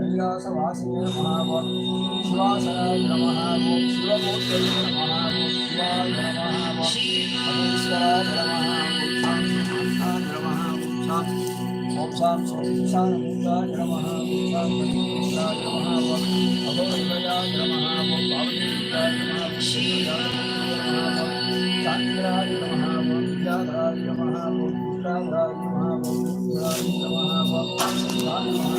कैलासवासिने नमः शिवासनाय नमः शिवमूर्तये नमः शिवाय नमः महेश्वराय नमः ओम शां शांताय नमः ओम शां गणेशाय नमः अभयदाय नमः ओम पावनेयाय नमः शांतिराय नमः ओम विद्याधराय नमः ओम पुष्टाधराय नमः ओम